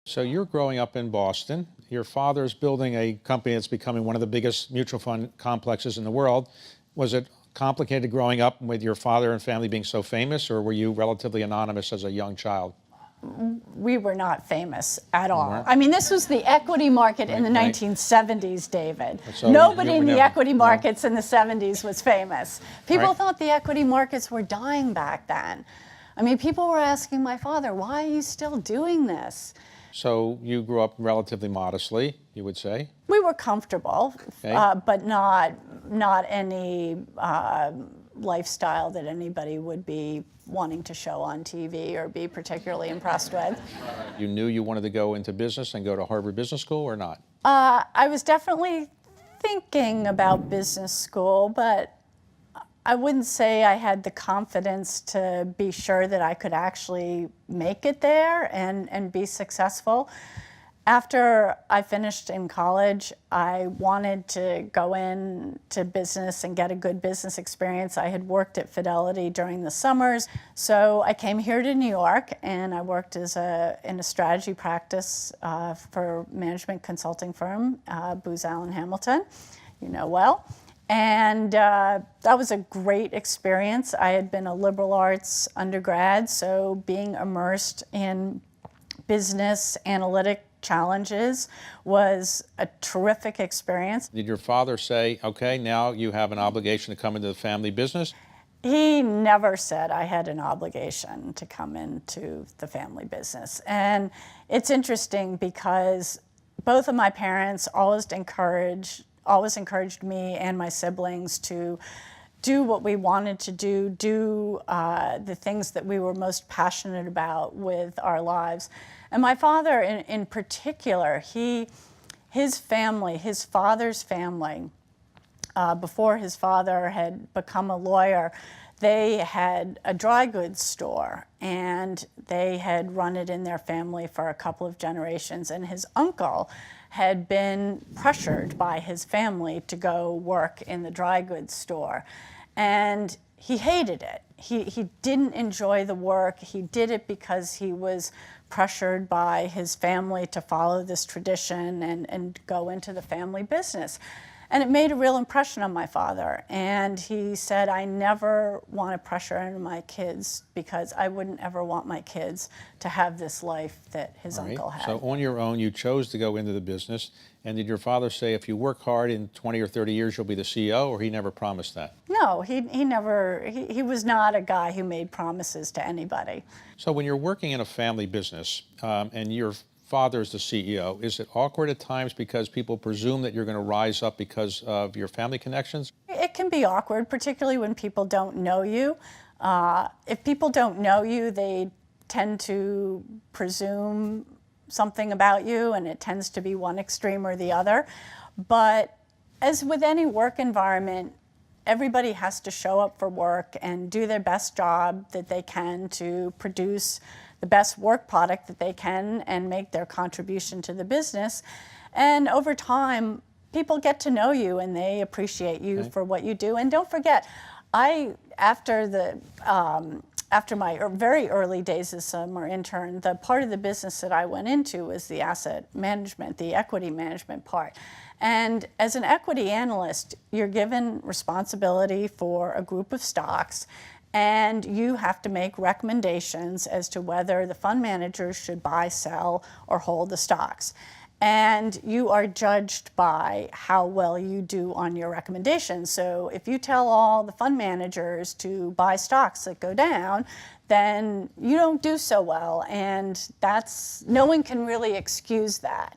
So you're growing up in Boston. Your father's building a company that's becoming one of the biggest mutual fund complexes in the world. Was it complicated growing up with your father and family being so famous, or were you relatively anonymous as a young child? We were not famous at all. weren't? I mean, this was the equity market in the Right. 1970s, David. So Nobody you in were the never- equity no. markets in the 70s was famous. People Right. thought the equity markets were dying back then. I mean, people were asking my father, why are you still doing this? So you grew up relatively modestly, you would say? We were comfortable, Okay. but not any lifestyle that anybody would be wanting to show on TV or be particularly impressed with. You knew you wanted to go into business and go to Harvard Business School or not? I was definitely thinking about business school, but I wouldn't say I had the confidence to be sure that I could actually make it there and be successful. After I finished in college, I wanted to go into business and get a good business experience. I had worked at Fidelity during the summers, so I came here to New York and I worked in a strategy practice for management consulting firm, Booz Allen Hamilton, you know well. And that was a great experience. I had been a liberal arts undergrad, so being immersed in business analytic challenges was a terrific experience. Did your father say, okay, now you have an obligation to come into the family business? He never said I had an obligation to come into the family business. And it's interesting because both of my parents always encouraged me and my siblings to do what we wanted to do the things that we were most passionate about with our lives. And my father in particular, his father's family, before his father had become a lawyer, they had a dry goods store and they had run it in their family for a couple of generations. And his uncle had been pressured by his family to go work in the dry goods store. And he hated it. He didn't enjoy the work. He did it because he was pressured by his family to follow this tradition and go into the family business. And it made a real impression on my father. And he said, I never want to pressure into my kids because I wouldn't ever want my kids to have this life that his uncle had. So on your own, you chose to go into the business. And did your father say, if you work hard in 20 or 30 years, you'll be the CEO, or he never promised that? No, he was not a guy who made promises to anybody. So when you're working in a family business and your father is the CEO, is it awkward at times because people presume that you're going to rise up because of your family connections? It can be awkward, particularly when people don't know you. If people don't know you, they tend to presume something about you, and it tends to be one extreme or the other. But as with any work environment, everybody has to show up for work and do their best job that they can to produce the best work product that they can and make their contribution to the business. And over time, people get to know you and they appreciate you for what you do. And don't forget, after my very early days as a summer intern, the part of the business that I went into was the asset management, the equity management part. And as an equity analyst, you're given responsibility for a group of stocks, and you have to make recommendations as to whether the fund managers should buy, sell, or hold the stocks. And you are judged by how well you do on your recommendations. So if you tell all the fund managers to buy stocks that go down, then you don't do so well. And no one can really excuse that.